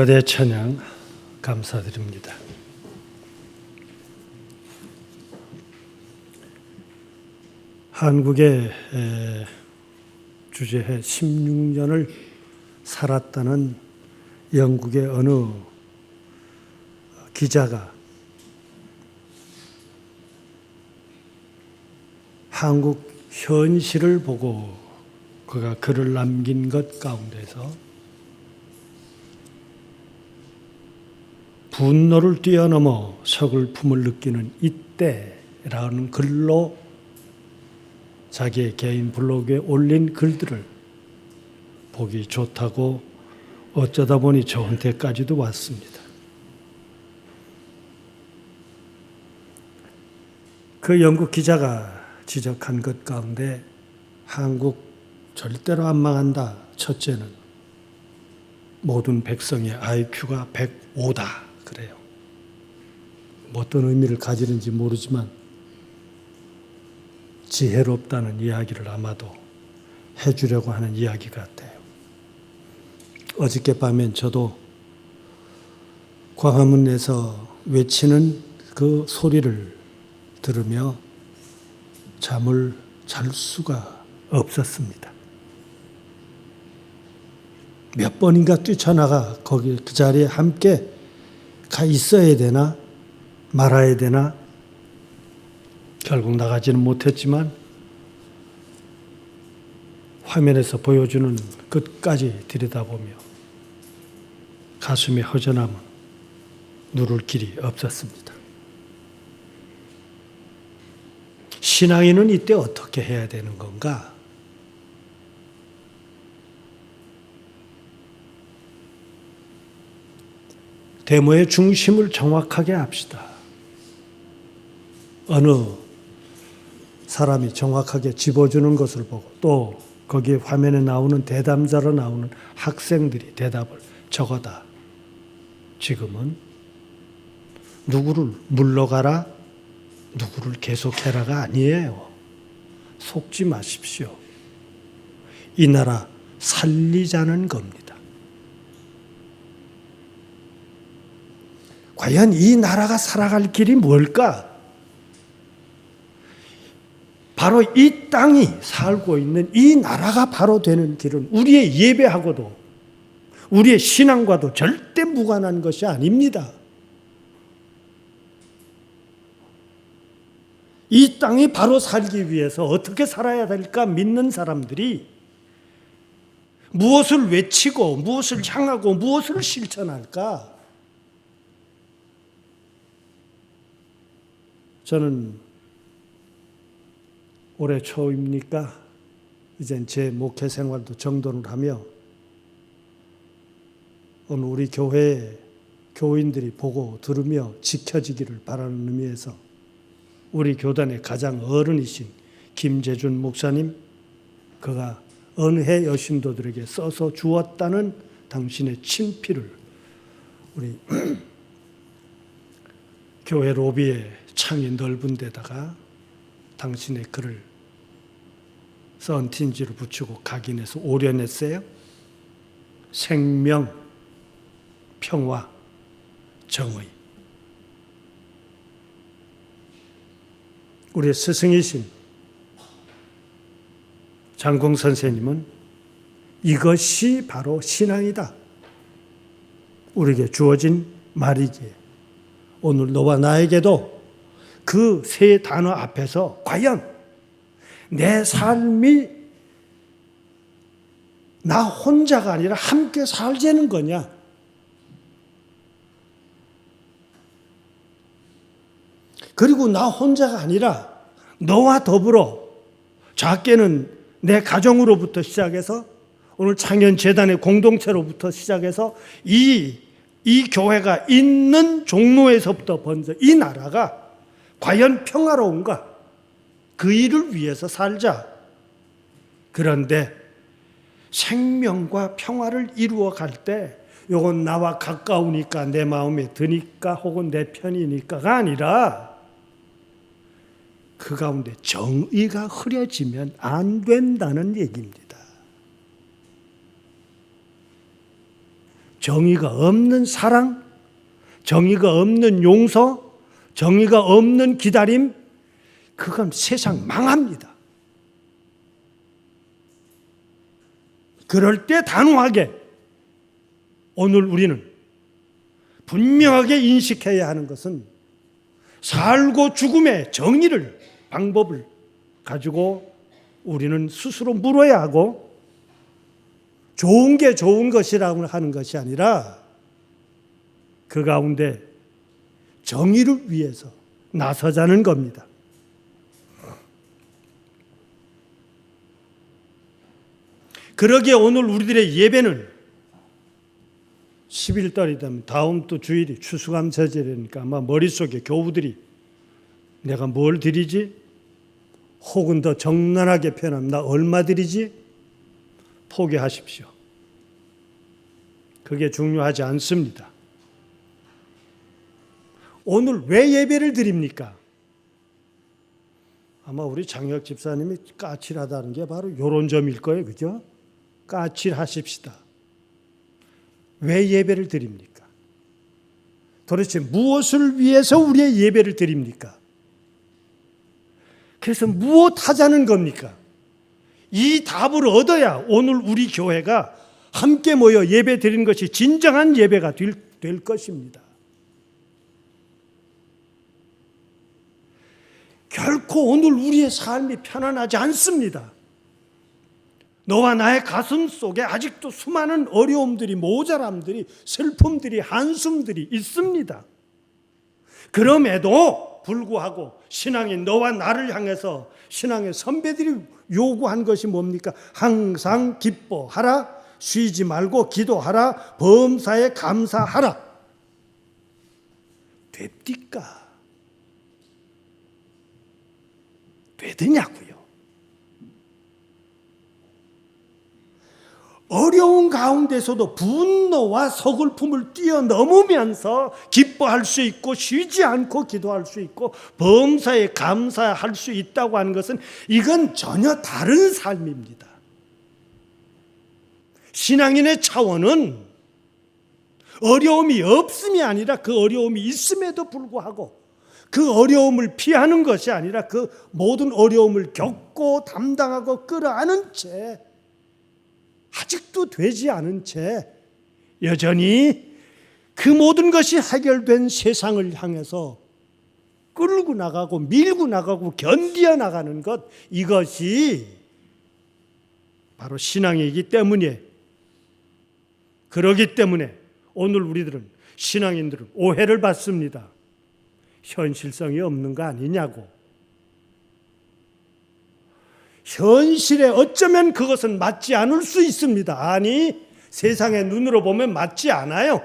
성가대 찬양 감사드립니다. 한국에 주재해 16년을 살았다는 영국의 어느 기자가 한국 현실을 보고 그가 글을 남긴 것 가운데서 분노를 뛰어넘어 서글픔을 느끼는 이때라는 글로 자기의 개인 블로그에 올린 글들을 보기 좋다고 어쩌다 보니 저한테까지도 왔습니다. 그 영국 기자가 지적한 것 가운데 한국 절대로 안 망한다. 첫째는 모든 백성의 IQ가 105다. 그래요. 뭐 어떤 의미를 가지는지 모르지만 지혜롭다는 이야기를 아마도 해주려고 하는 이야기 같아요. 어저께밤엔 저도 광화문에서 외치는 그 소리를 들으며 잠을 잘 수가 없었습니다. 몇 번인가 뛰쳐나가 거기 그 자리에 함께 가 있어야 되나 말아야 되나 결국 나가지는 못했지만 화면에서 보여주는 끝까지 들여다보며 가슴이 허전함은 누를 길이 없었습니다. 신앙인은 이때 어떻게 해야 되는 건가? 데모의 중심을 정확하게 합시다. 어느 사람이 정확하게 짚어주는 것을 보고 또 거기에 화면에 나오는 대담자로 나오는 학생들이 대답을 적어다. 지금은 누구를 물러가라, 누구를 계속해라가 아니에요. 속지 마십시오. 이 나라 살리자는 겁니다. 과연 이 나라가 살아갈 길이 뭘까? 바로 이 땅이 살고 있는 이 나라가 바로 되는 길은 우리의 예배하고도 우리의 신앙과도 절대 무관한 것이 아닙니다. 이 땅이 바로 살기 위해서 어떻게 살아야 될까 믿는 사람들이 무엇을 외치고 무엇을 향하고 무엇을 실천할까? 저는 올해 초입니까? 이젠 제 목회 생활도 정돈을 하며 오늘 우리 교회 교인들이 보고 들으며 지켜지기를 바라는 의미에서 우리 교단의 가장 어른이신 김재준 목사님, 그가 은혜 여신도들에게 써서 주었다는 당신의 친필을 우리 교회 로비에 창이 넓은 데다가 당신의 글을 썬틴지를 붙이고 각인해서 오려냈어요. 생명, 평화, 정의. 우리 스승이신 장공 선생님은 이것이 바로 신앙이다. 우리에게 주어진 말이지. 오늘 너와 나에게도 그 세 단어 앞에서 과연 내 삶이 나 혼자가 아니라 함께 살자는 거냐? 그리고 나 혼자가 아니라 너와 더불어 작게는 내 가정으로부터 시작해서 오늘 창현재단의 공동체로부터 시작해서 이 교회가 있는 종로에서부터 번져 이 나라가 과연 평화로운가? 그 일을 위해서 살자. 그런데 생명과 평화를 이루어 갈 때 이건 나와 가까우니까 내 마음에 드니까 혹은 내 편이니까가 아니라 그 가운데 정의가 흐려지면 안 된다는 얘기입니다. 정의가 없는 사랑, 정의가 없는 용서, 정의가 없는 기다림, 그건 세상 망합니다. 그럴 때 단호하게 오늘 우리는 분명하게 인식해야 하는 것은 살고 죽음의 정의를, 방법을 가지고 우리는 스스로 물어야 하고, 좋은 게 좋은 것이라고 하는 것이 아니라 그 가운데 정의를 위해서 나서자는 겁니다. 그러기에 오늘 우리들의 예배는 11달이 되면 다음 또 주일이 추수감사절이니까 아마 머릿속에 교우들이 내가 뭘 드리지? 혹은 더 정난하게 표현하면 나 얼마 드리지? 포기하십시오. 그게 중요하지 않습니다. 오늘 왜 예배를 드립니까? 아마 우리 장혁 집사님이 까칠하다는 게 바로 이런 점일 거예요. 그죠? 까칠하십시다. 왜 예배를 드립니까? 도대체 무엇을 위해서 우리의 예배를 드립니까? 그래서 무엇 하자는 겁니까? 이 답을 얻어야 오늘 우리 교회가 함께 모여 예배 드리는 것이 진정한 예배가 될 것입니다. 결코 오늘 우리의 삶이 편안하지 않습니다. 너와 나의 가슴 속에 아직도 수많은 어려움들이, 모자람들이, 슬픔들이, 한숨들이 있습니다. 그럼에도 불구하고 신앙인 너와 나를 향해서 신앙의 선배들이 요구한 것이 뭡니까? 항상 기뻐하라, 쉬지 말고 기도하라, 범사에 감사하라. 됩니까? 되더냐고요. 어려운 가운데서도 분노와 서글픔을 뛰어넘으면서 기뻐할 수 있고 쉬지 않고 기도할 수 있고 범사에 감사할 수 있다고 하는 것은 이건 전혀 다른 삶입니다. 신앙인의 차원은 어려움이 없음이 아니라 그 어려움이 있음에도 불구하고 그 어려움을 피하는 것이 아니라 그 모든 어려움을 겪고 담당하고 끌어안은 채 아직도 되지 않은 채 여전히 그 모든 것이 해결된 세상을 향해서 끌고 나가고 밀고 나가고 견디어 나가는 것, 이것이 바로 신앙이기 때문에, 그러기 때문에 오늘 우리들은, 신앙인들은 오해를 받습니다. 현실성이 없는 거 아니냐고. 현실에 어쩌면 그것은 맞지 않을 수 있습니다. 아니, 세상의 눈으로 보면 맞지 않아요.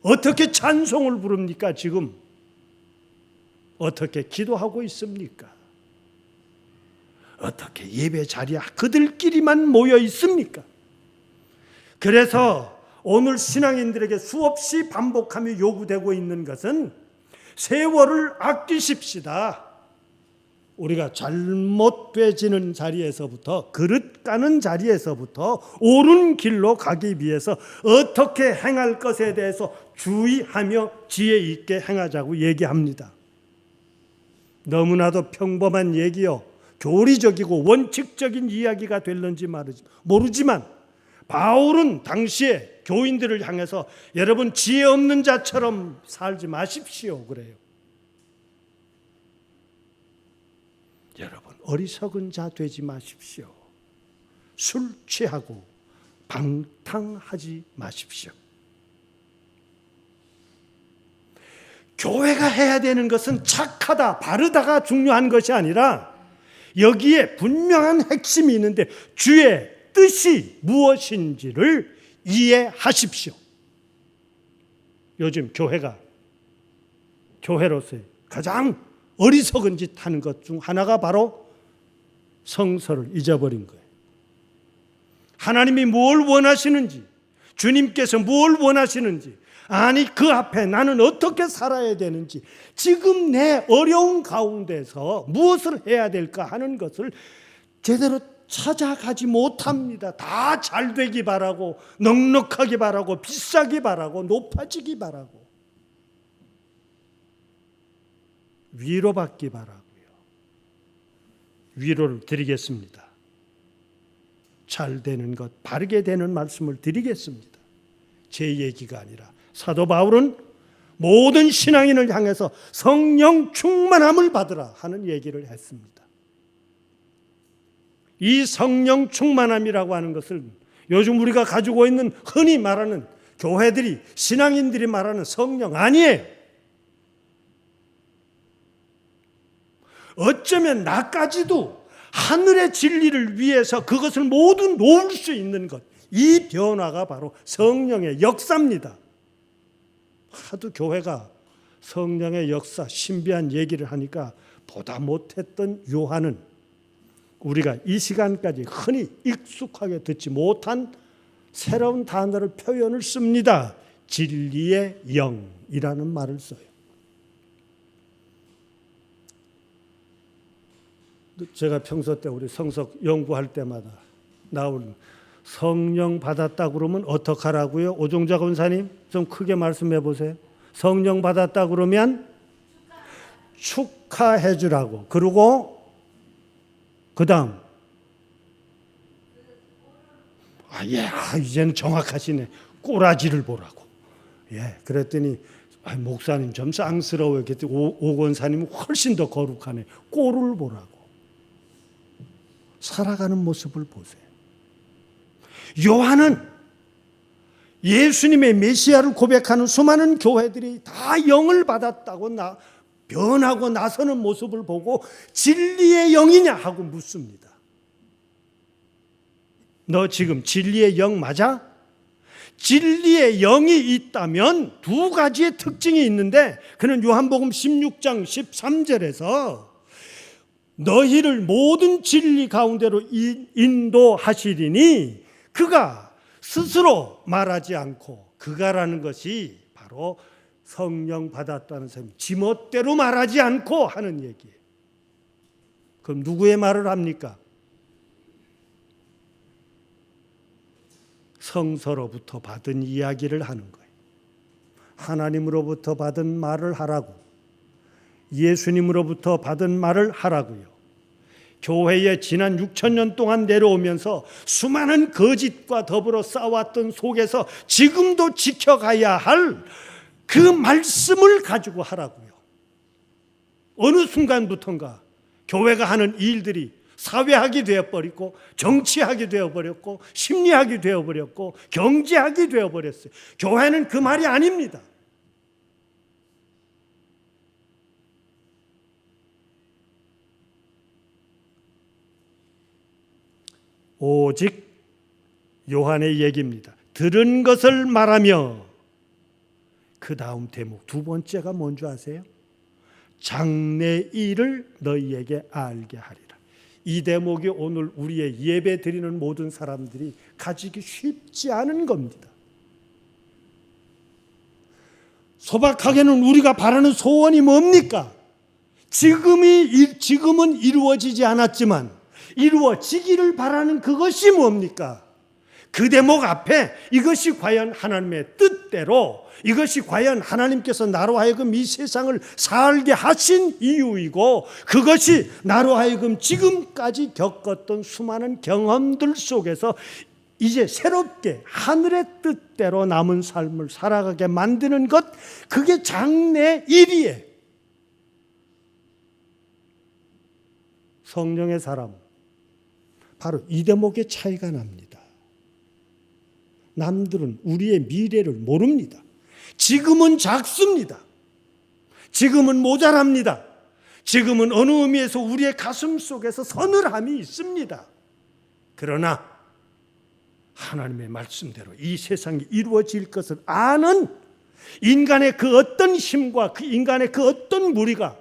어떻게 찬송을 부릅니까? 지금 어떻게 기도하고 있습니까? 어떻게 예배 자리에 그들끼리만 모여 있습니까? 그래서 오늘 신앙인들에게 수없이 반복하며 요구되고 있는 것은 세월을 아끼십시다. 우리가 잘못되지는 자리에서부터, 그릇 까는 자리에서부터 옳은 길로 가기 위해서 어떻게 행할 것에 대해서 주의하며 지혜 있게 행하자고 얘기합니다. 너무나도 평범한 얘기요, 교리적이고 원칙적인 이야기가 될는지 모르지만 바울은 당시에 교인들을 향해서 여러분 지혜 없는 자처럼 살지 마십시오 그래요. 여러분 어리석은 자 되지 마십시오. 술 취하고 방탕하지 마십시오. 교회가 해야 되는 것은 착하다, 바르다가 중요한 것이 아니라 여기에 분명한 핵심이 있는데 주의 뜻이 무엇인지를 이해하십시오. 요즘 교회로서의 가장 어리석은 짓 하는 것 중 하나가 바로 성서를 잊어버린 거예요. 하나님이 뭘 원하시는지, 주님께서 뭘 원하시는지, 아니 그 앞에 나는 어떻게 살아야 되는지, 지금 내 어려운 가운데서 무엇을 해야 될까 하는 것을 제대로 찾아가지 못합니다. 다 잘 되기 바라고, 넉넉하기 바라고, 비싸기 바라고, 높아지기 바라고, 위로받기 바라고요. 위로를 드리겠습니다. 잘 되는 것, 바르게 되는 말씀을 드리겠습니다. 제 얘기가 아니라 사도 바울은 모든 신앙인을 향해서 성령 충만함을 받으라 하는 얘기를 했습니다. 이 성령 충만함이라고 하는 것을 요즘 우리가 가지고 있는 흔히 말하는 교회들이, 신앙인들이 말하는 성령 아니에요. 어쩌면 나까지도 하늘의 진리를 위해서 그것을 모두 놓을 수 있는 것, 이 변화가 바로 성령의 역사입니다. 하도 교회가 성령의 역사, 신비한 얘기를 하니까 보다 못했던 요한은 우리가 이 시간까지 흔히 익숙하게 듣지 못한 새로운 단어를, 표현을 씁니다. 진리의 영이라는 말을 써요. 제가 평소 때 우리 성석 연구할 때마다 나오는 성령 받았다 그러면 어떡하라고요? 오종자 권사님 좀 크게 말씀해 보세요. 성령 받았다 그러면 축하해 주라고. 그리고 그 다음 이제는 정확하시네. 꼬라지를 보라고. 그랬더니 목사님 좀 쌍스러워요. 그랬더니 오 권사님은 훨씬 더 거룩하네. 꼴을 보라고. 살아가는 모습을 보세요. 요한은 예수님의 메시아를 고백하는 수많은 교회들이 다 영을 받았다고 변하고 나서는 모습을 보고 진리의 영이냐 하고 묻습니다. 너 지금 진리의 영 맞아? 진리의 영이 있다면 두 가지의 특징이 있는데, 그는 요한복음 16장 13절에서 너희를 모든 진리 가운데로 인도하시리니 그가 스스로 말하지 않고, 그가라는 것이 바로 성령 받았다는 사람, 지멋대로 말하지 않고 하는 얘기예요. 그럼 누구의 말을 합니까? 성서로부터 받은 이야기를 하는 거예요. 하나님으로부터 받은 말을 하라고, 예수님으로부터 받은 말을 하라고요. 교회에 지난 6,000년 동안 내려오면서 수많은 거짓과 더불어 싸웠던 속에서 지금도 지켜가야 할 그 말씀을 가지고 하라고요. 어느 순간부터인가 교회가 하는 일들이 사회학이 되어버렸고, 정치학이 되어버렸고, 심리학이 되어버렸고, 경제학이 되어버렸어요. 교회는 그 말이 아닙니다. 오직 요한의 얘기입니다. 들은 것을 말하며, 그 다음 대목 두 번째가 뭔지 아세요? 장래 일을 너희에게 알게 하리라. 이 대목이 오늘 우리의 예배 드리는 모든 사람들이 가지기 쉽지 않은 겁니다. 소박하게는 우리가 바라는 소원이 뭡니까? 지금은 이루어지지 않았지만 이루어지기를 바라는 그것이 뭡니까? 그 대목 앞에 이것이 과연 하나님의 뜻대로, 이것이 과연 하나님께서 나로 하여금 이 세상을 살게 하신 이유이고, 그것이 나로 하여금 지금까지 겪었던 수많은 경험들 속에서 이제 새롭게 하늘의 뜻대로 남은 삶을 살아가게 만드는 것, 그게 장래 일이에요. 성령의 사람, 바로 이 대목의 차이가 납니다. 남들은 우리의 미래를 모릅니다. 지금은 작습니다. 지금은 모자랍니다. 지금은 어느 의미에서 우리의 가슴 속에서 서늘함이 있습니다. 그러나 하나님의 말씀대로 이 세상이 이루어질 것을 아는 인간의 그 어떤 힘과 그 인간의 그 어떤 무리가,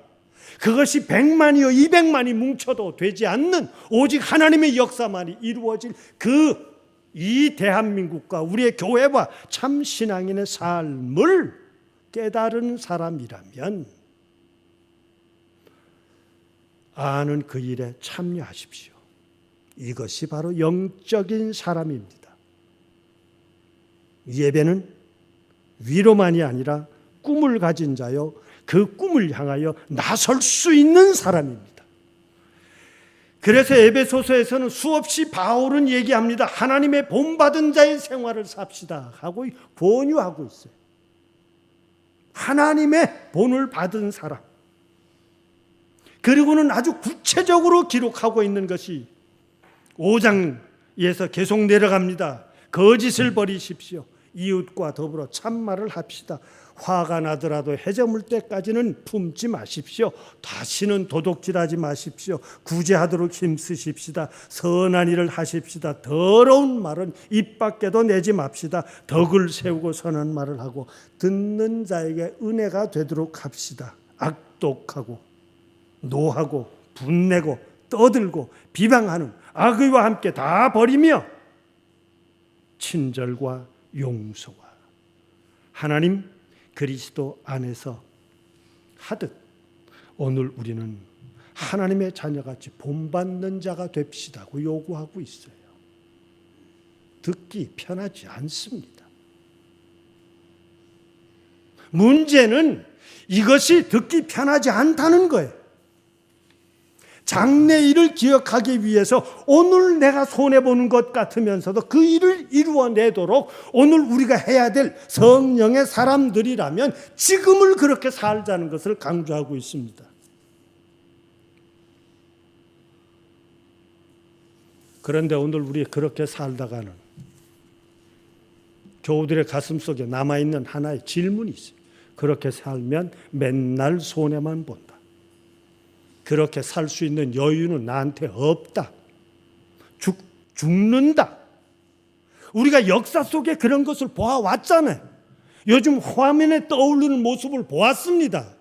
그것이 100만이요 200만이 뭉쳐도 되지 않는 오직 하나님의 역사만이 이루어질 이 대한민국과 우리의 교회와 참 신앙인의 삶을 깨달은 사람이라면 아는 그 일에 참여하십시오. 이것이 바로 영적인 사람입니다. 예배는 위로만이 아니라 꿈을 가진 자요, 그 꿈을 향하여 나설 수 있는 사람입니다. 그래서 에베소서에서는 수없이 바울은 얘기합니다. 하나님의 본받은 자의 생활을 삽시다 하고 권유하고 있어요. 하나님의 본을 받은 사람. 그리고는 아주 구체적으로 기록하고 있는 것이 5장에서 계속 내려갑니다. 거짓을 버리십시오. 이웃과 더불어 참말을 합시다. 화가 나더라도 해저물 때까지는 품지 마십시오. 다시는 도둑질하지 마십시오. 구제하도록 힘쓰십시다. 선한 일을 하십시다. 더러운 말은 입 밖에도 내지 맙시다. 덕을 세우고 선한 말을 하고 듣는 자에게 은혜가 되도록 합시다. 악독하고 노하고 분내고 떠들고 비방하는 악의와 함께 다 버리며 친절과 용서와 하나님 그리스도 안에서 하듯 오늘 우리는 하나님의 자녀같이 본받는 자가 됩시다고 요구하고 있어요. 듣기 편하지 않습니다. 문제는 이것이 듣기 편하지 않다는 거예요. 장래 일을 기억하기 위해서 오늘 내가 손해보는 것 같으면서도 그 일을 이루어내도록 오늘 우리가 해야 될 성령의 사람들이라면 지금을 그렇게 살자는 것을 강조하고 있습니다. 그런데 오늘 우리 그렇게 살다가는 교우들의 가슴 속에 남아있는 하나의 질문이 있어요. 그렇게 살면 맨날 손해만 본다. 그렇게 살 수 있는 여유는 나한테 없다. 죽는다. 우리가 역사 속에 그런 것을 보아왔잖아요. 요즘 화면에 떠오르는 모습을 보았습니다.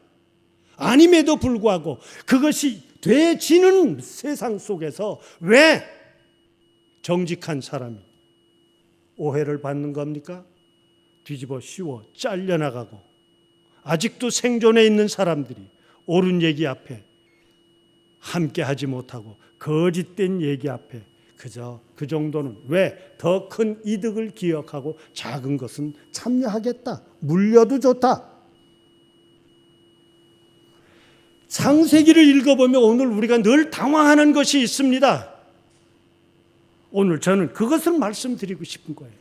아님에도 불구하고 그것이 되지는 세상 속에서 왜 정직한 사람이 오해를 받는 겁니까? 뒤집어 씌워 잘려나가고 아직도 생존해 있는 사람들이 옳은 얘기 앞에 함께 하지 못하고 거짓된 얘기 앞에 그저 그 정도는 왜 더 큰 이득을 기억하고 작은 것은 참여하겠다. 물려도 좋다. 창세기를 읽어보면 오늘 우리가 늘 당황하는 것이 있습니다. 오늘 저는 그것을 말씀드리고 싶은 거예요.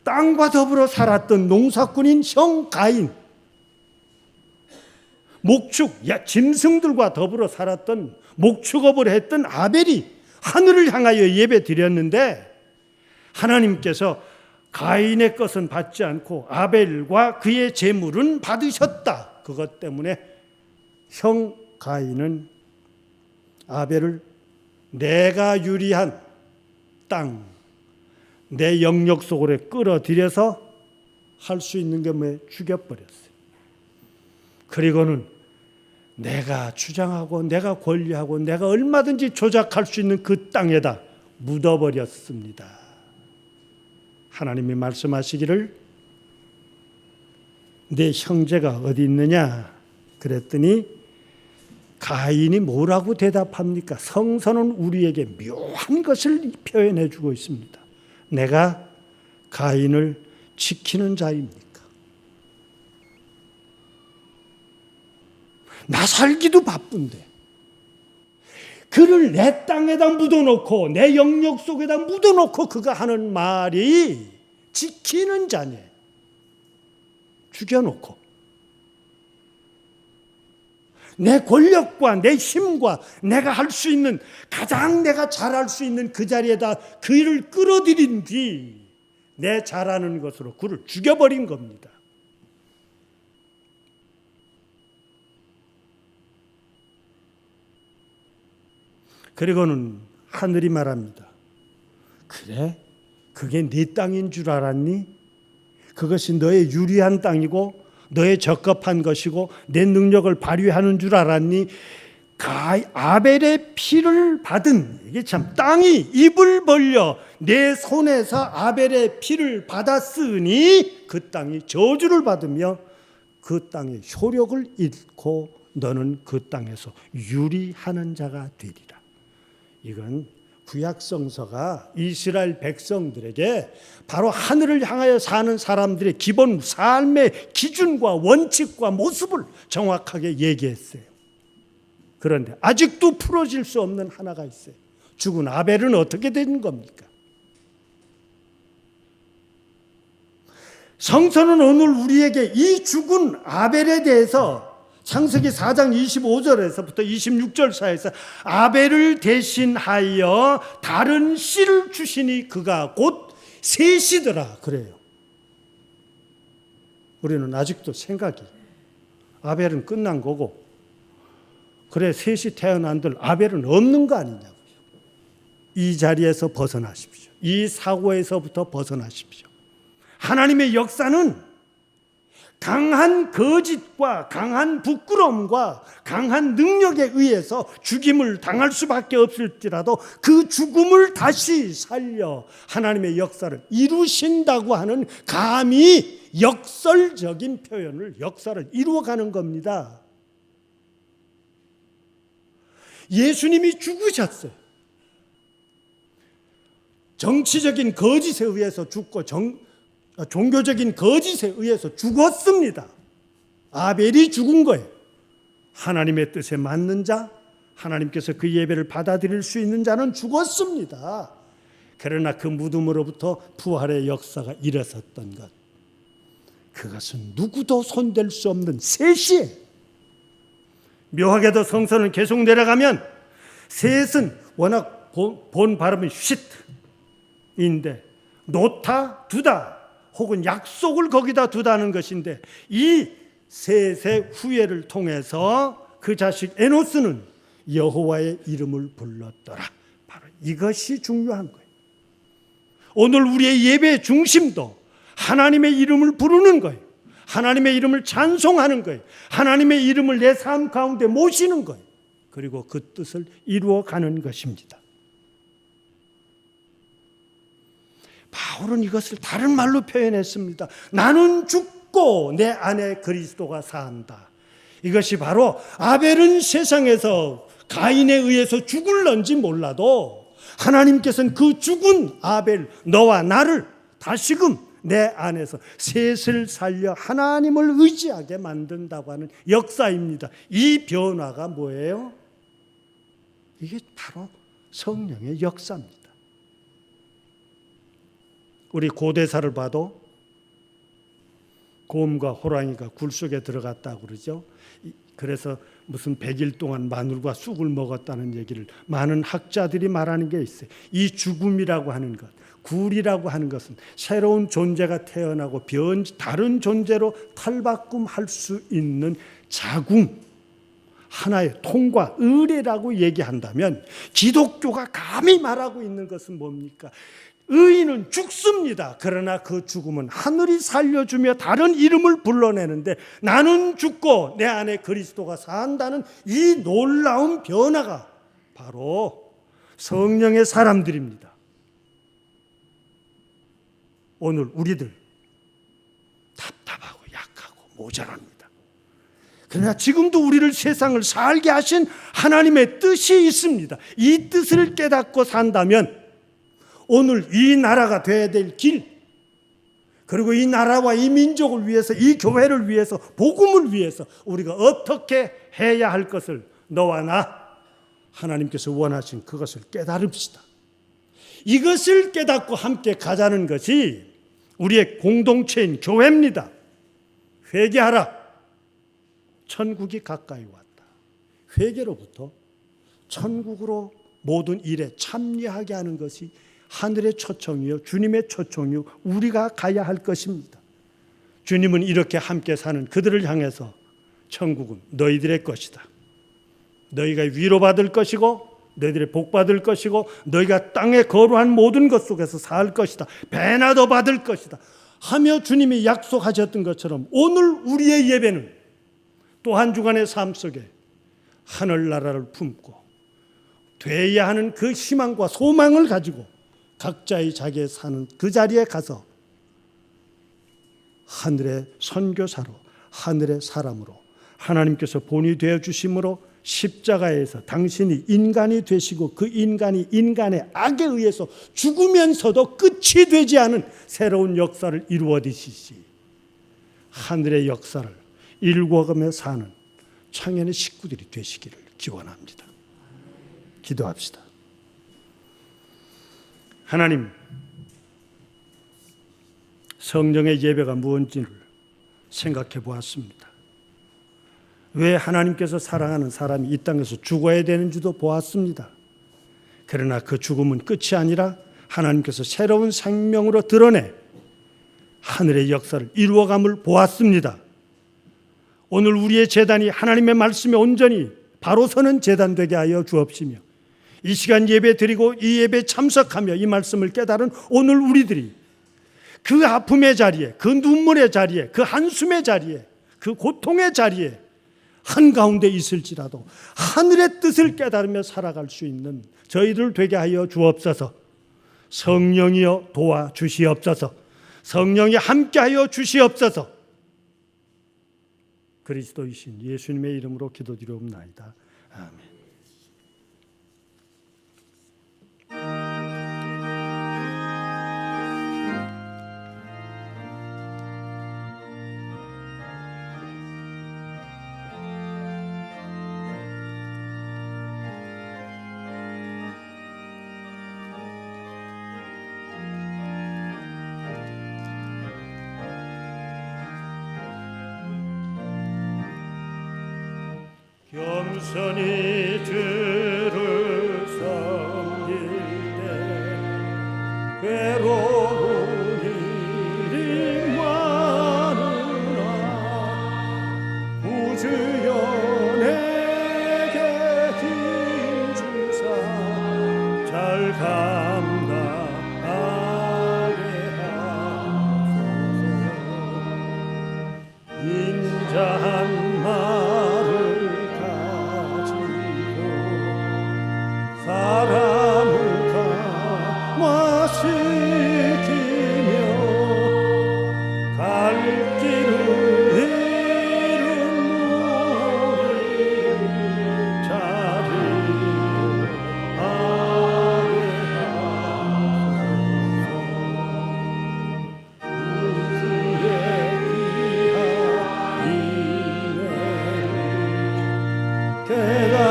땅과 더불어 살았던 농사꾼인 형 가인, 목축, 짐승들과 더불어 살았던 목축업을 했던 아벨이 하늘을 향하여 예배 드렸는데 하나님께서 가인의 것은 받지 않고 아벨과 그의 재물은 받으셨다. 그것 때문에 형 가인은 아벨을 내가 유리한 땅, 내 영역 속으로 끌어들여서 할 수 있는 게 죽여버렸어요. 그리고는 내가 주장하고 내가 권리하고 내가 얼마든지 조작할 수 있는 그 땅에다 묻어버렸습니다. 하나님이 말씀하시기를 내 형제가 어디 있느냐 그랬더니 가인이 뭐라고 대답합니까? 성서는 우리에게 묘한 것을 표현해 주고 있습니다. 내가 가인을 지키는 자입니까? 나 살기도 바쁜데 그를 내 땅에다 묻어놓고 내 영역 속에다 묻어놓고 그가 하는 말이 지키는 자네. 죽여놓고 내 권력과 내 힘과 내가 할 수 있는 가장 내가 잘할 수 있는 그 자리에다 그를 끌어들인 뒤 내 잘하는 것으로 그를 죽여버린 겁니다. 그리고는 하늘이 말합니다. 그래? 그게 네 땅인 줄 알았니? 그것이 너의 유리한 땅이고 너의 적합한 것이고 내 능력을 발휘하는 줄 알았니? 아벨의 피를 받은 이게 참 땅이 입을 벌려 내 손에서 아벨의 피를 받았으니 그 땅이 저주를 받으며 그 땅의 효력을 잃고 너는 그 땅에서 유리하는 자가 되리라. 이건 구약 성서가 이스라엘 백성들에게 바로 하늘을 향하여 사는 사람들의 기본 삶의 기준과 원칙과 모습을 정확하게 얘기했어요. 그런데 아직도 풀어질 수 없는 하나가 있어요. 죽은 아벨은 어떻게 된 겁니까? 성서는 오늘 우리에게 이 죽은 아벨에 대해서 창세기 4장 25절에서부터 26절 사이에서 아벨을 대신하여 다른 씨를 주시니 그가 곧 셋이더라 그래요. 우리는 아직도 생각이 아벨은 끝난 거고 그래 셋이 태어난들 아벨은 없는 거 아니냐고요. 이 자리에서 벗어나십시오. 이 사고에서부터 벗어나십시오. 하나님의 역사는 강한 거짓과 강한 부끄러움과 강한 능력에 의해서 죽임을 당할 수밖에 없을지라도 그 죽음을 다시 살려 하나님의 역사를 이루신다고 하는 감히 역설적인 표현을 역사를 이루어가는 겁니다. 예수님이 죽으셨어요. 정치적인 거짓에 의해서 죽고 종교적인 거짓에 의해서 죽었습니다. 아벨이 죽은 거예요. 하나님의 뜻에 맞는 자, 하나님께서 그 예배를 받아들일 수 있는 자는 죽었습니다. 그러나 그 무덤으로부터 부활의 역사가 일어섰던 것, 그것은 누구도 손댈 수 없는 셋이에요. 묘하게도 성서는 계속 내려가면 셋은 워낙 본 발음은 쉿인데 놓다, 두다 혹은 약속을 거기다 두다는 것인데 이 셋의 후예를 통해서 그 자식 에노스는 여호와의 이름을 불렀더라. 바로 이것이 중요한 거예요. 오늘 우리의 예배의 중심도 하나님의 이름을 부르는 거예요. 하나님의 이름을 찬송하는 거예요. 하나님의 이름을 내 삶 가운데 모시는 거예요. 그리고 그 뜻을 이루어가는 것입니다. 바울은 이것을 다른 말로 표현했습니다. 나는 죽고 내 안에 그리스도가 산다. 이것이 바로 아벨은 세상에서 가인에 의해서 죽을런지 몰라도 하나님께서는 그 죽은 아벨 너와 나를 다시금 내 안에서 셋을 살려 하나님을 의지하게 만든다고 하는 역사입니다. 이 변화가 뭐예요? 이게 바로 성령의 역사입니다. 우리 고대사를 봐도 곰과 호랑이가 굴 속에 들어갔다고 그러죠. 그래서 무슨 100일 동안 마늘과 쑥을 먹었다는 얘기를 많은 학자들이 말하는 게 있어요. 이 죽음이라고 하는 것, 굴이라고 하는 것은 새로운 존재가 태어나고 다른 존재로 탈바꿈할 수 있는 자궁, 하나의 통과, 의례라고 얘기한다면 기독교가 감히 말하고 있는 것은 뭡니까? 의인은 죽습니다. 그러나 그 죽음은 하늘이 살려주며 다른 이름을 불러내는데 나는 죽고 내 안에 그리스도가 산다는 이 놀라운 변화가 바로 성령의 사람들입니다. 오늘 우리들 답답하고 약하고 모자랍니다. 그러나 지금도 우리를 세상을 살게 하신 하나님의 뜻이 있습니다. 이 뜻을 깨닫고 산다면 오늘 이 나라가 되어야 될 길, 그리고 이 나라와 이 민족을 위해서, 이 교회를 위해서, 복음을 위해서 우리가 어떻게 해야 할 것을 너와 나 하나님께서 원하신 그것을 깨달읍시다. 이것을 깨닫고 함께 가자는 것이 우리의 공동체인 교회입니다. 회개하라. 천국이 가까이 왔다. 회개로부터 천국으로 모든 일에 참여하게 하는 것이 하늘의 초청이요 주님의 초청이요 우리가 가야 할 것입니다. 주님은 이렇게 함께 사는 그들을 향해서 천국은 너희들의 것이다. 너희가 위로받을 것이고 너희들의 복받을 것이고 너희가 땅에 거루한 모든 것 속에서 살 것이다. 배나도 받을 것이다 하며 주님이 약속하셨던 것처럼 오늘 우리의 예배는 또 한 주간의 삶 속에 하늘나라를 품고 되어야 하는 그 희망과 소망을 가지고 각자의 자기의 사는 그 자리에 가서 하늘의 선교사로, 하늘의 사람으로, 하나님께서 본이 되어 주심으로 십자가에서 당신이 인간이 되시고 그 인간이 인간의 악에 의해서 죽으면서도 끝이 되지 않은 새로운 역사를 이루어내시지 하늘의 역사를 일궈가며 사는 청년의 식구들이 되시기를 기원합니다. 기도합시다. 하나님, 성령의 예배가 무엇인지를 생각해 보았습니다. 왜 하나님께서 사랑하는 사람이 이 땅에서 죽어야 되는지도 보았습니다. 그러나 그 죽음은 끝이 아니라 하나님께서 새로운 생명으로 드러내 하늘의 역사를 이루어감을 보았습니다. 오늘 우리의 제단이 하나님의 말씀에 온전히 바로 서는 제단 되게 하여 주옵시며 이 시간 예배 드리고 이 예배에 참석하며 이 말씀을 깨달은 오늘 우리들이 그 아픔의 자리에, 그 눈물의 자리에, 그 한숨의 자리에, 그 고통의 자리에 한가운데 있을지라도 하늘의 뜻을 깨달으며 살아갈 수 있는 저희들 되게 하여 주옵소서. 성령이여 도와주시옵소서. 성령이 함께하여 주시옵소서. 그리스도이신 예수님의 이름으로 기도드리옵나이다. 아멘. 겸손히 주를 섬길 때 괴로운 일이 많으나 구주여 내게 힘주사 잘 감당하게 하소서. 인자한 말을 사람을 감화시키며 갈 길을 잃은 무리 자리로 하게 하소서. 우주의 귀한 인내를 깨달아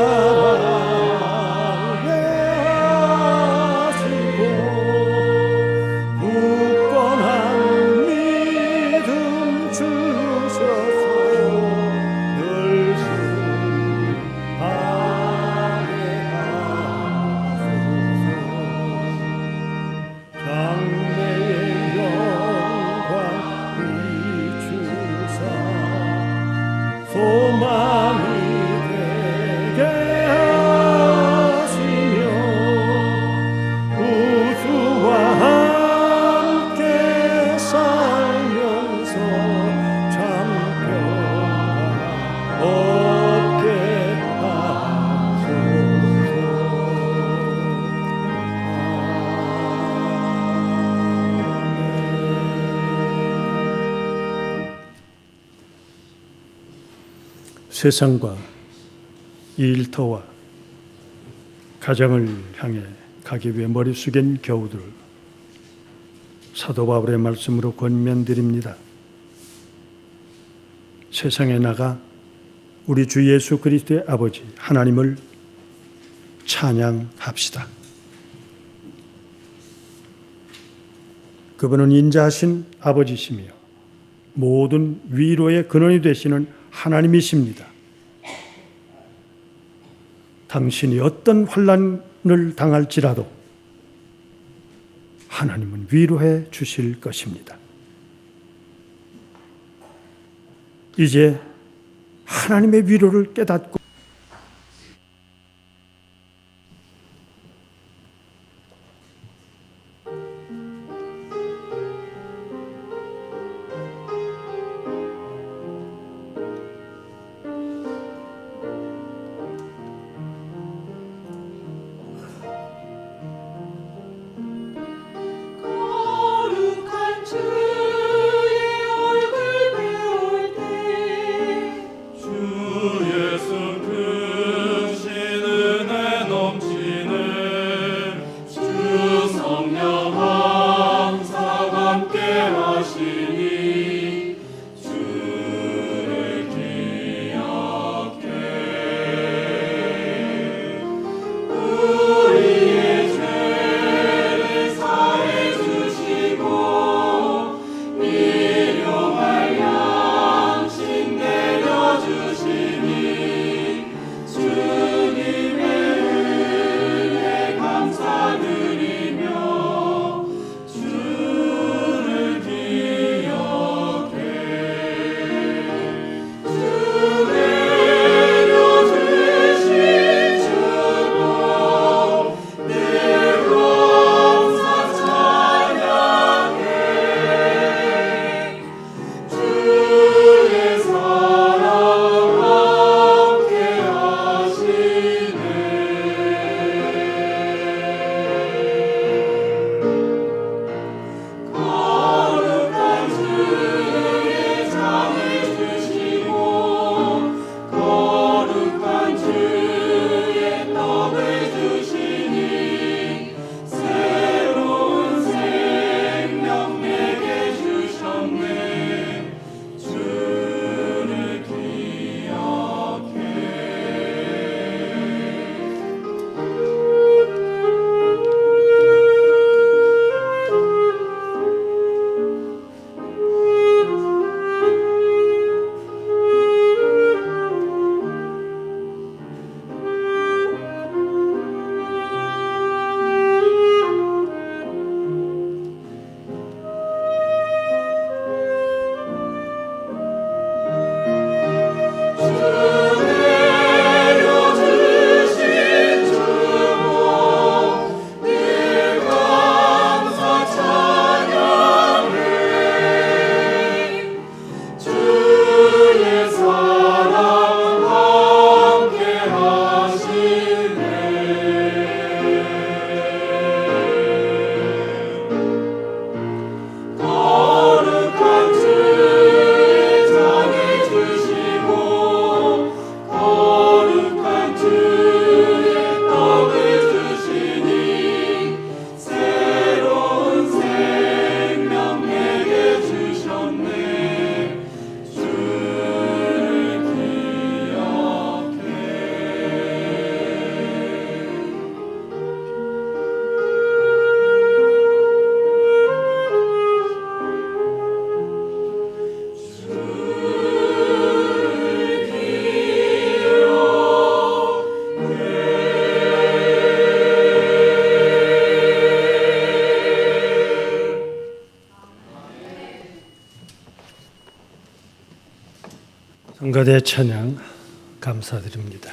세상과 이 일터와 가정을 향해 가기 위해 머리 숙인 교우들 사도 바울의 말씀으로 권면드립니다. 세상에 나가 우리 주 예수 그리스도의 아버지 하나님을 찬양합시다. 그분은 인자하신 아버지시며 모든 위로의 근원이 되시는 하나님이십니다. 당신이 어떤 환난을 당할지라도 하나님은 위로해 주실 것입니다. 이제 하나님의 위로를 깨닫고 주의 얼굴 배울 때 주 성가대 찬양 감사드립니다.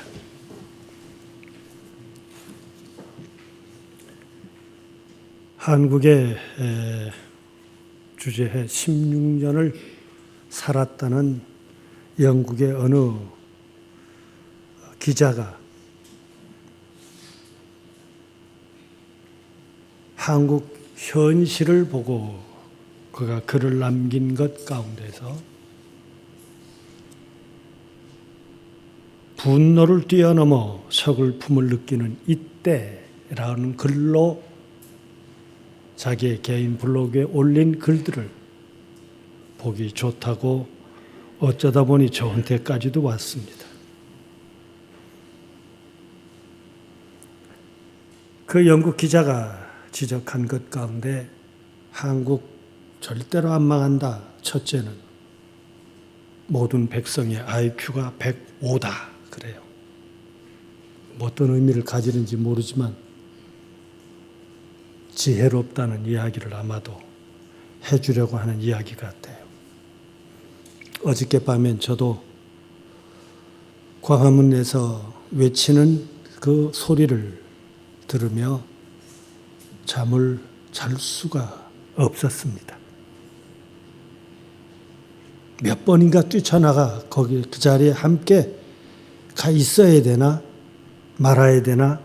한국에 주재해 16년을 살았다는 영국의 어느 기자가 한국 현실을 보고 그가 글을 남긴 것 가운데서 분노를 뛰어넘어 서글픔을 느끼는 이때라는 글로 자기의 개인 블로그에 올린 글들을 보기 좋다고 어쩌다 보니 저한테까지도 왔습니다. 그 영국 기자가 지적한 것 가운데 한국 절대로 안 망한다. 첫째는 모든 백성의 IQ가 105다. 그래요. 어떤 의미를 가지는지 모르지만 지혜롭다는 이야기를 아마도 해주려고 하는 이야기 같아요. 어저께 밤엔 저도 광화문에서 외치는 그 소리를 들으며 잠을 잘 수가 없었습니다. 몇 번인가 뛰쳐나가 거기 그 자리에 함께 가 있어야 되나 말아야 되나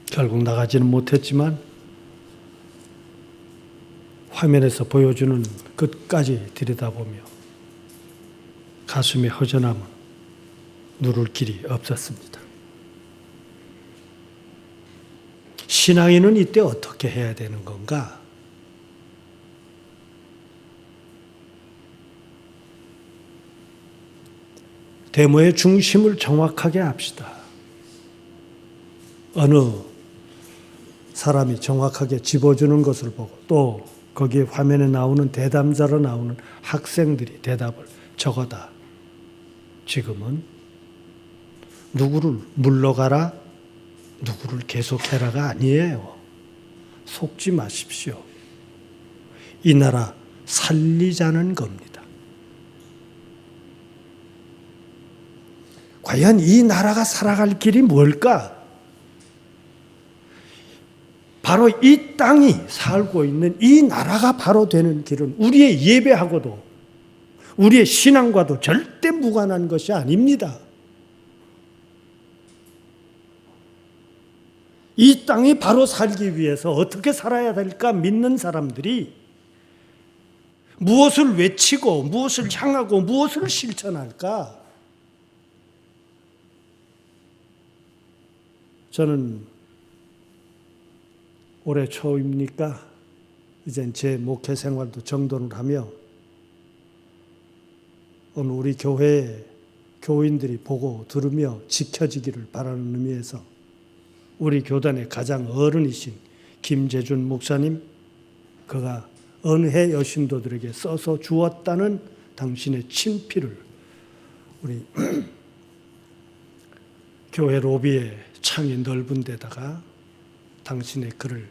결국 나가지는 못했지만 화면에서 보여주는 끝까지 들여다보며 가슴이 허전함은 누를 길이 없었습니다. 신앙인은 이때 어떻게 해야 되는 건가? 데모의 중심을 정확하게 합시다. 어느 사람이 정확하게 짚어주는 것을 보고 또 거기에 화면에 나오는 대담자로 나오는 학생들이 대답을 저거다. 지금은 누구를 물러가라, 누구를 계속해라가 아니에요. 속지 마십시오. 이 나라 살리자는 겁니다. 과연 이 나라가 살아갈 길이 뭘까? 바로 이 땅이 살고 있는 이 나라가 바로 되는 길은 우리의 예배하고도 우리의 신앙과도 절대 무관한 것이 아닙니다. 이 땅이 바로 살기 위해서 어떻게 살아야 될까 믿는 사람들이 무엇을 외치고 무엇을 향하고 무엇을 실천할까? 저는 올해 초입니까? 이젠 제 목회 생활도 정돈을 하며 오늘 우리 교회 교인들이 보고 들으며 지켜지기를 바라는 의미에서 우리 교단의 가장 어른이신 김재준 목사님, 그가 은혜 여신도들에게 써서 주었다는 당신의 친필을 우리 교회 로비에 창이 넓은 데다가 당신의 글을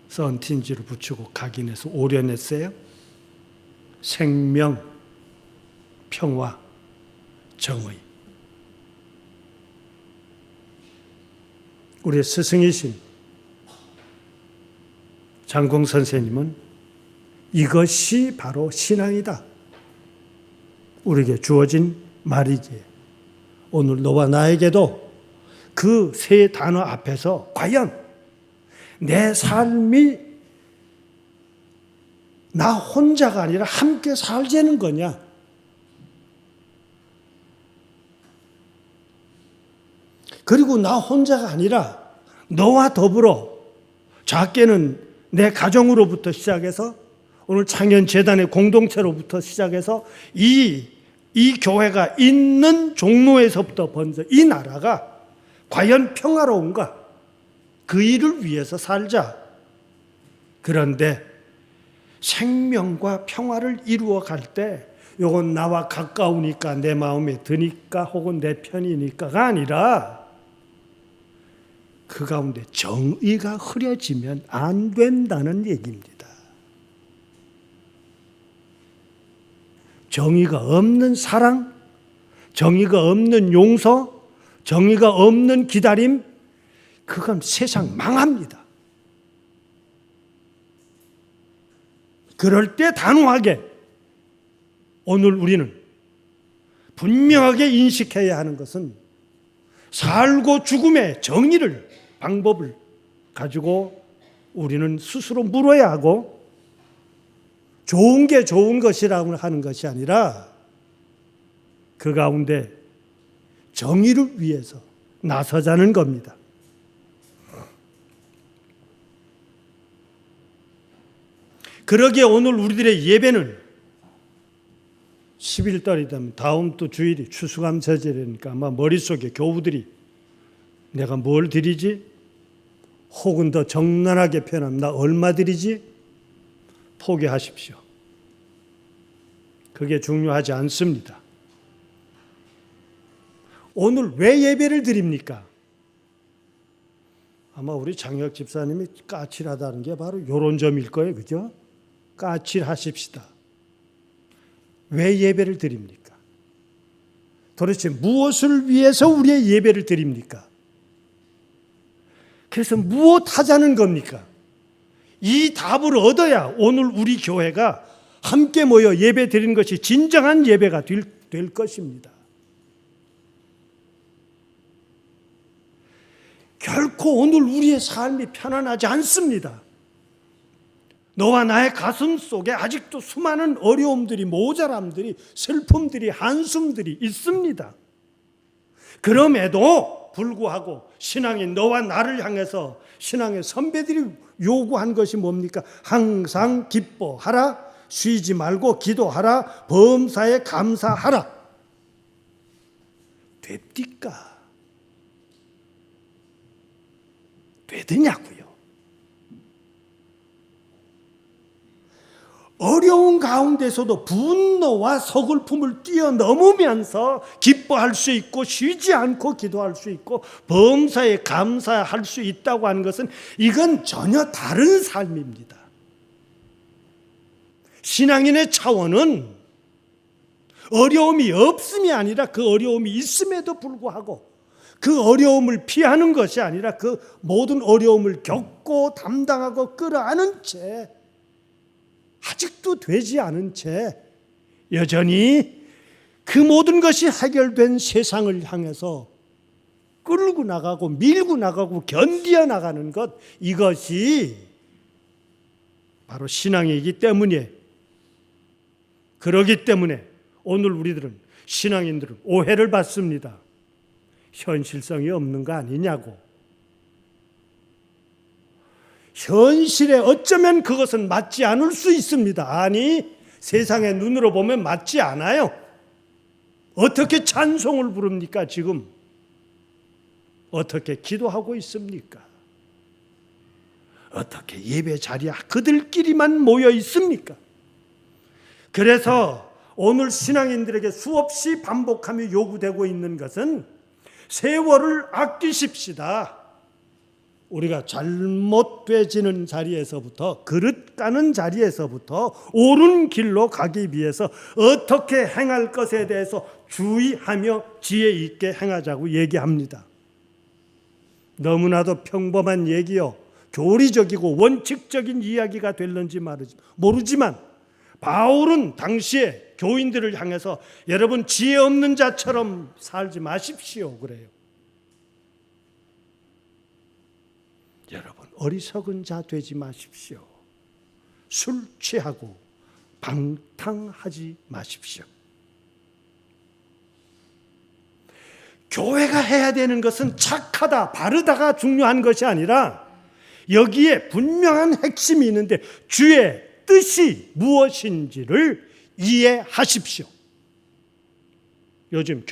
썬틴지로 붙이고 각인해서 오려냈어요. 생명, 평화, 정의. 우리의 스승이신 장공 선생님은 이것이 바로 신앙이다. 우리에게 주어진 말이지. 오늘 너와 나에게도 그 세 단어 앞에서 과연 내 삶이 나 혼자가 아니라 함께 살자는 거냐? 그리고 나 혼자가 아니라 너와 더불어 작게는 내 가정으로부터 시작해서 오늘 창현재단의 공동체로부터 시작해서 이 교회가 있는 종로에서부터 번져 이 나라가 과연 평화로운가? 그 일을 위해서 살자. 그런데 생명과 평화를 이루어 갈 때 이건 나와 가까우니까 내 마음에 드니까 혹은 내 편이니까가 아니라 그 가운데 정의가 흐려지면 안 된다는 얘기입니다. 정의가 없는 사랑, 정의가 없는 용서, 정의가 없는 기다림, 그건 세상 망합니다. 그럴 때 단호하게 오늘 우리는 분명하게 인식해야 하는 것은 살고 죽음의 정의를, 방법을 가지고 우리는 스스로 물어야 하고, 좋은 게 좋은 것이라고 하는 것이 아니라 그 가운데 정의를 위해서 나서자는 겁니다. 그러기에 오늘 우리들의 예배는 11달이 되면 다음 또 주일이 추수감사절이니까 아마 머릿속에 교우들이 내가 뭘 드리지? 혹은 더 적나라하게 표현하면 나 얼마 드리지? 포기하십시오. 그게 중요하지 않습니다. 오늘 왜 예배를 드립니까? 아마 우리 장혁 집사님이 까칠하다는 게 바로 이런 점일 거예요. 그죠? 까칠하십시다. 왜 예배를 드립니까? 도대체 무엇을 위해서 우리의 예배를 드립니까? 그래서 무엇 하자는 겁니까? 이 답을 얻어야 오늘 우리 교회가 함께 모여 예배 드리는 것이 진정한 예배가 될 것입니다. 결코 오늘 우리의 삶이 편안하지 않습니다. 너와 나의 가슴 속에 아직도 수많은 어려움들이, 모자람들이, 슬픔들이, 한숨들이 있습니다. 그럼에도 불구하고 신앙인 너와 나를 향해서 신앙의 선배들이 요구한 것이 뭡니까? 항상 기뻐하라, 쉬지 말고 기도하라, 범사에 감사하라. 됩니까? 되더냐고요. 어려운 가운데서도 분노와 서글픔을 뛰어넘으면서 기뻐할 수 있고 쉬지 않고 기도할 수 있고 범사에 감사할 수 있다고 하는 것은 이건 전혀 다른 삶입니다. 신앙인의 차원은 어려움이 없음이 아니라 그 어려움이 있음에도 불구하고 그 어려움을 피하는 것이 아니라 그 모든 어려움을 겪고 담당하고 끌어안은 채 아직도 되지 않은 채 여전히 그 모든 것이 해결된 세상을 향해서 끌고 나가고 밀고 나가고 견디어 나가는 것, 이것이 바로 신앙이기 때문에, 그러기 때문에 오늘 우리들은, 신앙인들은 오해를 받습니다. 현실성이 없는 거 아니냐고. 현실에 어쩌면 그것은 맞지 않을 수 있습니다. 아니, 세상의 눈으로 보면 맞지 않아요. 어떻게 찬송을 부릅니까 지금? 어떻게 기도하고 있습니까? 어떻게 예배 자리에 그들끼리만 모여 있습니까? 그래서 오늘 신앙인들에게 수없이 반복하며 요구되고 있는 것은 세월을 아끼십시다. 우리가 잘못되지는 자리에서부터, 그릇 까는 자리에서부터 옳은 길로 가기 위해서 어떻게 행할 것에 대해서 주의하며 지혜 있게 행하자고 얘기합니다. 너무나도 평범한 얘기요, 교리적이고 원칙적인 이야기가 될는지 모르지만 바울은 당시에 교인들을 향해서 여러분 지혜 없는 자처럼 살지 마십시오 그래요. 여러분 어리석은 자 되지 마십시오. 술 취하고 방탕하지 마십시오. 교회가 해야 되는 것은 착하다, 바르다가 중요한 것이 아니라 여기에 분명한 핵심이 있는데 주의 뜻이 무엇인지를 이해하십시오. 요즘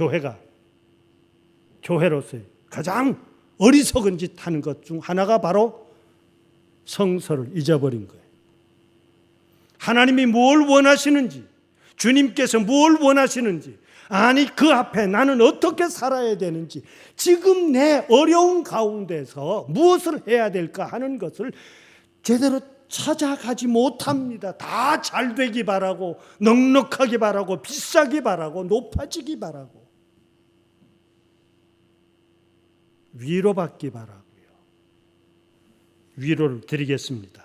교회로서의 가장 어리석은 짓 하는 것 중 하나가 바로 성서를 잊어버린 거예요. 하나님이 뭘 원하시는지, 주님께서 뭘 원하시는지, 아니 그 앞에 나는 어떻게 살아야 되는지, 지금 내 어려운 가운데서 무엇을 해야 될까 하는 것을 제대로 찾아가지 못합니다. 다 잘 되기 바라고, 넉넉하기 바라고, 비싸기 바라고, 높아지기 바라고, 위로받기 바라고요. 위로를 드리겠습니다.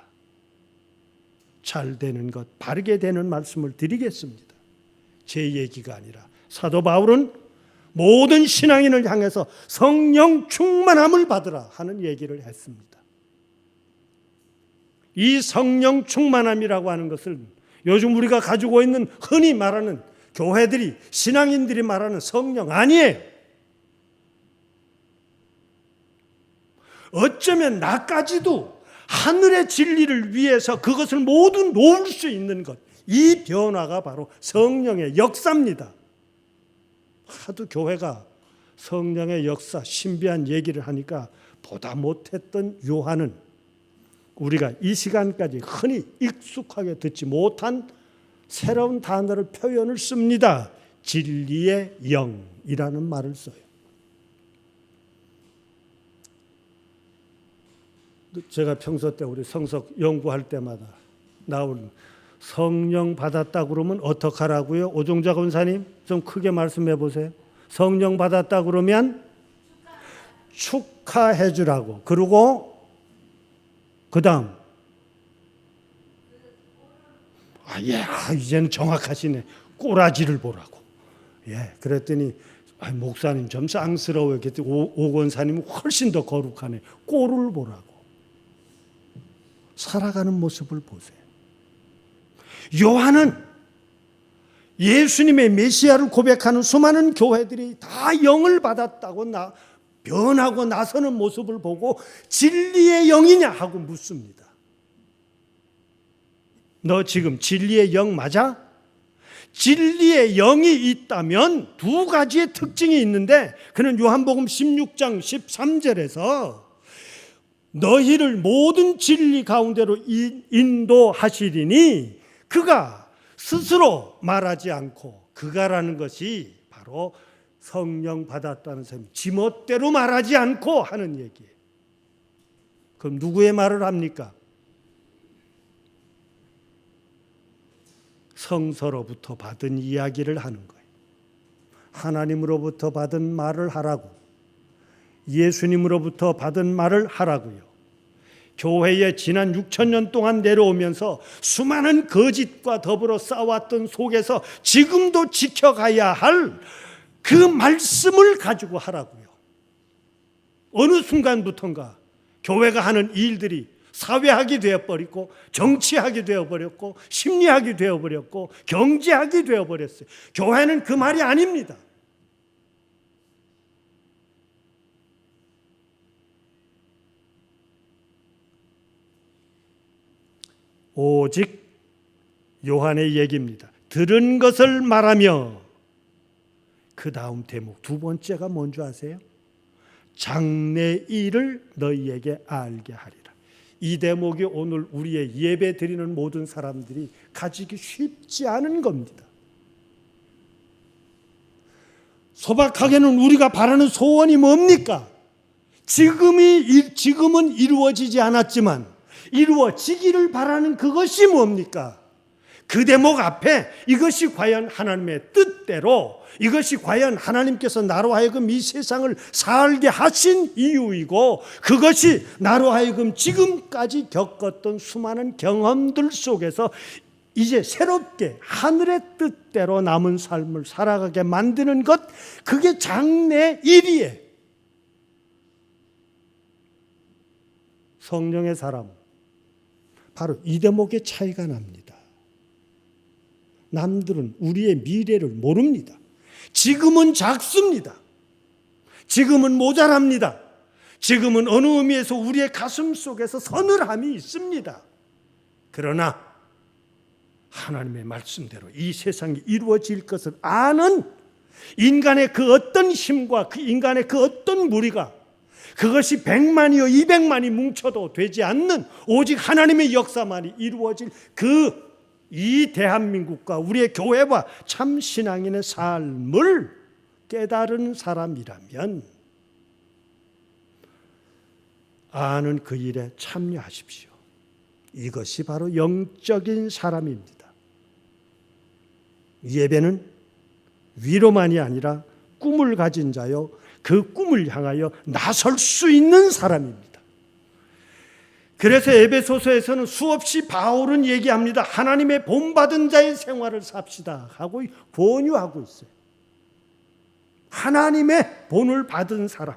잘 되는 것, 바르게 되는 말씀을 드리겠습니다. 제 얘기가 아니라 사도 바울은 모든 신앙인을 향해서 성령 충만함을 받으라 하는 얘기를 했습니다. 이 성령 충만함이라고 하는 것을 요즘 우리가 가지고 있는 흔히 말하는 교회들이, 신앙인들이 말하는 성령 아니에요. 어쩌면 나까지도 하늘의 진리를 위해서 그것을 모두 놓을 수 있는 것, 이 변화가 바로 성령의 역사입니다. 하도 교회가 성령의 역사, 신비한 얘기를 하니까 보다 못했던 요한은 우리가 이 시간까지 흔히 익숙하게 듣지 못한 새로운 단어를, 표현을 씁니다. 진리의 영이라는 말을 써요. 제가 평소 때 우리 성석 연구할 때마다 나오는 성령 받았다 그러면 어떡하라고요? 오종자 권사님 좀 크게 말씀해 보세요. 성령 받았다 그러면 축하해 주라고. 그리고 그 다음 이제는 정확하시네. 꼬라지를 보라고. 그랬더니 목사님 좀 쌍스러워요. 그랬더니 오 권사님은 훨씬 더 거룩하네. 꼴을 보라고. 살아가는 모습을 보세요. 요한은 예수님의 메시아를 고백하는 수많은 교회들이 다 영을 받았다고 변하고 나서는 모습을 보고 진리의 영이냐 하고 묻습니다. 너 지금 진리의 영 맞아? 진리의 영이 있다면 두 가지의 특징이 있는데, 그는 요한복음 16장 13절에서 너희를 모든 진리 가운데로 인도하시리니 그가 스스로 말하지 않고, 그가라는 것이 바로 성령 받았다는 사람이 지멋대로 말하지 않고 하는 얘기예요. 그럼 누구의 말을 합니까? 성서로부터 받은 이야기를 하는 거예요. 하나님으로부터 받은 말을 하라고, 예수님으로부터 받은 말을 하라고요. 교회에 지난 6,000년 동안 내려오면서 수많은 거짓과 더불어 싸웠던 속에서 지금도 지켜가야 할 그 말씀을 가지고 하라고요. 어느 순간부터인가 교회가 하는 일들이 사회학이 되어버렸고, 정치학이 되어버렸고, 심리학이 되어버렸고, 경제학이 되어버렸어요. 교회는 그 말이 아닙니다. 오직 요한의 얘기입니다. 들은 것을 말하며, 그 다음 대목 두 번째가 뭔지 아세요? 장래 일을 너희에게 알게 하리라. 이 대목이 오늘 우리의 예배 드리는 모든 사람들이 가지기 쉽지 않은 겁니다. 소박하게는 우리가 바라는 소원이 뭡니까? 지금은 이루어지지 않았지만 이루어지기를 바라는 그것이 뭡니까? 그 대목 앞에 이것이 과연 하나님의 뜻대로, 이것이 과연 하나님께서 나로 하여금 이 세상을 살게 하신 이유이고, 그것이 나로 하여금 지금까지 겪었던 수많은 경험들 속에서 이제 새롭게 하늘의 뜻대로 남은 삶을 살아가게 만드는 것, 그게 장래 일이에요. 성령의 사람, 바로 이 대목의 차이가 납니다. 남들은 우리의 미래를 모릅니다. 지금은 작습니다. 지금은 모자랍니다. 지금은 어느 의미에서 우리의 가슴 속에서 서늘함이 있습니다. 그러나 하나님의 말씀대로 이 세상이 이루어질 것을 아는 인간의 그 어떤 힘과 그 인간의 그 어떤 무리가, 그것이 100만이요 200만이 뭉쳐도 되지 않는 오직 하나님의 역사만이 이루어질 이 대한민국과 우리의 교회와 참 신앙인의 삶을 깨달은 사람이라면 아는 그 일에 참여하십시오. 이것이 바로 영적인 사람입니다. 예배는 위로만이 아니라 꿈을 가진 자요, 그 꿈을 향하여 나설 수 있는 사람입니다. 그래서 에베소서에서는 수없이 바울은 얘기합니다. 하나님의 본받은 자의 생활을 삽시다 하고 권유하고 있어요. 하나님의 본을 받은 사람.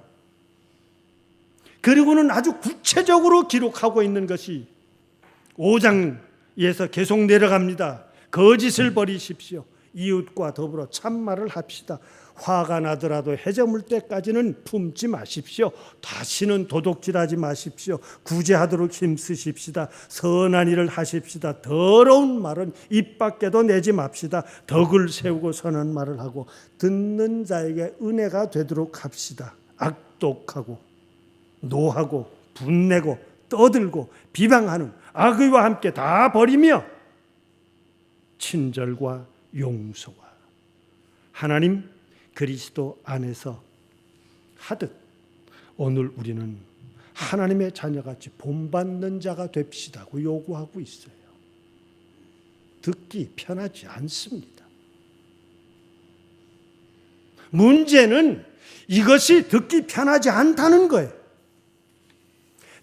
그리고는 아주 구체적으로 기록하고 있는 것이 5장에서 계속 내려갑니다. 거짓을 버리십시오. 이웃과 더불어 참말을 합시다. 화가 나더라도 해저물 때까지는 품지 마십시오. 다시는 도둑질하지 마십시오. 구제하도록 힘쓰십시다. 선한 일을 하십시다. 더러운 말은 입 밖에도 내지 맙시다. 덕을 세우고 선한 말을 하고 듣는 자에게 은혜가 되도록 합시다. 악독하고 노하고 분내고 떠들고 비방하는 악의와 함께 다 버리며 친절과 용서와 하나님 그리스도 안에서 하듯 오늘 우리는 하나님의 자녀같이 본받는 자가 됩시다고 요구하고 있어요. 듣기 편하지 않습니다. 문제는 이것이 듣기 편하지 않다는 거예요.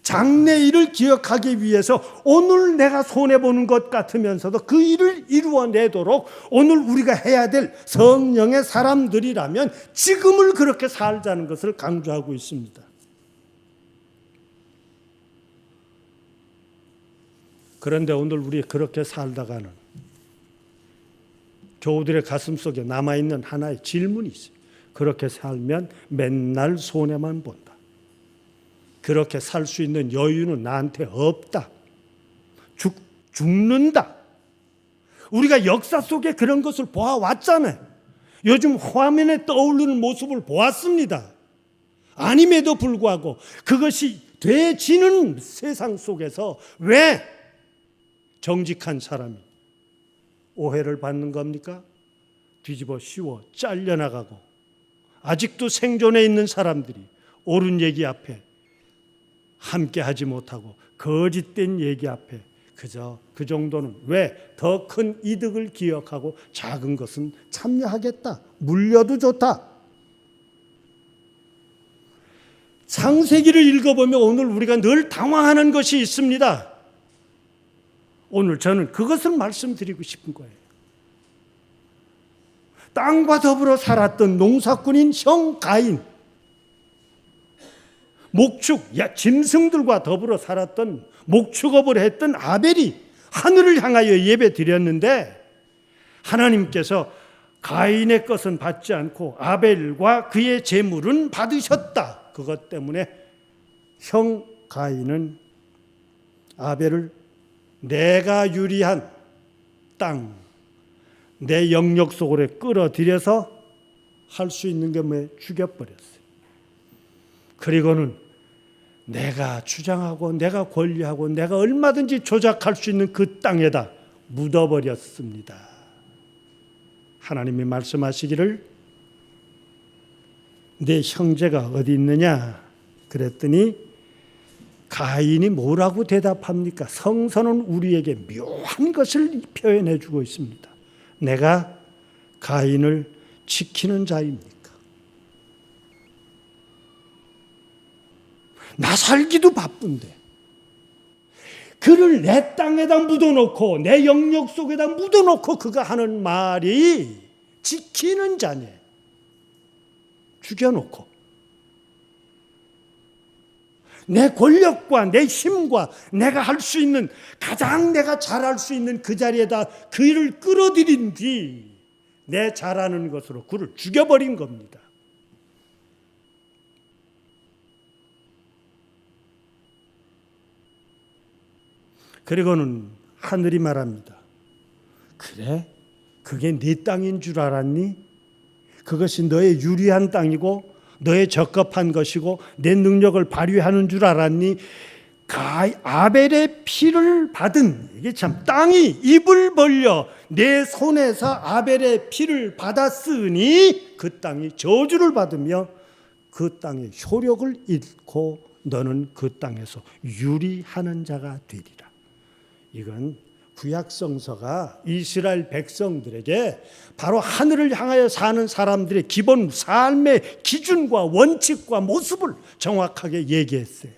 장래일을 기억하기 위해서 오늘 내가 손해보는 것 같으면서도 그 일을 이루어내도록 오늘 우리가 해야 될 성령의 사람들이라면 지금을 그렇게 살자는 것을 강조하고 있습니다. 그런데 오늘 우리 그렇게 살다가는 교우들의 가슴속에 남아있는 하나의 질문이 있어요. 그렇게 살면 맨날 손해만 본다. 그렇게 살 수 있는 여유는 나한테 없다. 죽는다. 우리가 역사 속에 그런 것을 보아왔잖아요. 요즘 화면에 떠오르는 모습을 보았습니다. 아님에도 불구하고 그것이 되지는 세상 속에서 왜 정직한 사람이 오해를 받는 겁니까? 뒤집어 씌워 잘려나가고 아직도 생존해 있는 사람들이 옳은 얘기 앞에 함께 하지 못하고 거짓된 얘기 앞에 그저 그 정도는 왜 더 큰 이득을 기억하고 작은 것은 참여하겠다. 물려도 좋다. 창세기를 읽어보면 오늘 우리가 늘 당황하는 것이 있습니다. 오늘 저는 그것을 말씀드리고 싶은 거예요. 땅과 더불어 살았던 농사꾼인 형 가인, 목축, 짐승들과 더불어 살았던 목축업을 했던 아벨이 하늘을 향하여 예배 드렸는데 하나님께서 가인의 것은 받지 않고 아벨과 그의 재물은 받으셨다. 그것 때문에 형 가인은 아벨을 내가 유리한 땅, 내 영역 속으로 끌어들여서 할 수 있는 게 뭐 죽여버렸어요. 그리고는 내가 주장하고 내가 권리하고 내가 얼마든지 조작할 수 있는 그 땅에다 묻어버렸습니다. 하나님이 말씀하시기를 내 형제가 어디 있느냐 그랬더니 가인이 뭐라고 대답합니까? 성서는 우리에게 묘한 것을 표현해 주고 있습니다. 내가 가인을 지키는 자입니까? 나 살기도 바쁜데 그를 내 땅에다 묻어놓고 내 영역 속에다 묻어놓고 그가 하는 말이 지키는 자네. 죽여놓고 내 권력과 내 힘과 내가 할 수 있는 가장 내가 잘할 수 있는 그 자리에다 그를 끌어들인 뒤 내 잘하는 것으로 그를 죽여버린 겁니다. 그리고는 하늘이 말합니다. 그래? 그게 네 땅인 줄 알았니? 그것이 너의 유리한 땅이고 너의 적합한 것이고 내 능력을 발휘하는 줄 알았니? 아벨의 피를 받은 이게 참 땅이 입을 벌려 내 손에서 아벨의 피를 받았으니 그 땅이 저주를 받으며 그 땅의 효력을 잃고 너는 그 땅에서 유리하는 자가 되리라. 이건 구약 성서가 이스라엘 백성들에게 바로 하늘을 향하여 사는 사람들의 기본 삶의 기준과 원칙과 모습을 정확하게 얘기했어요.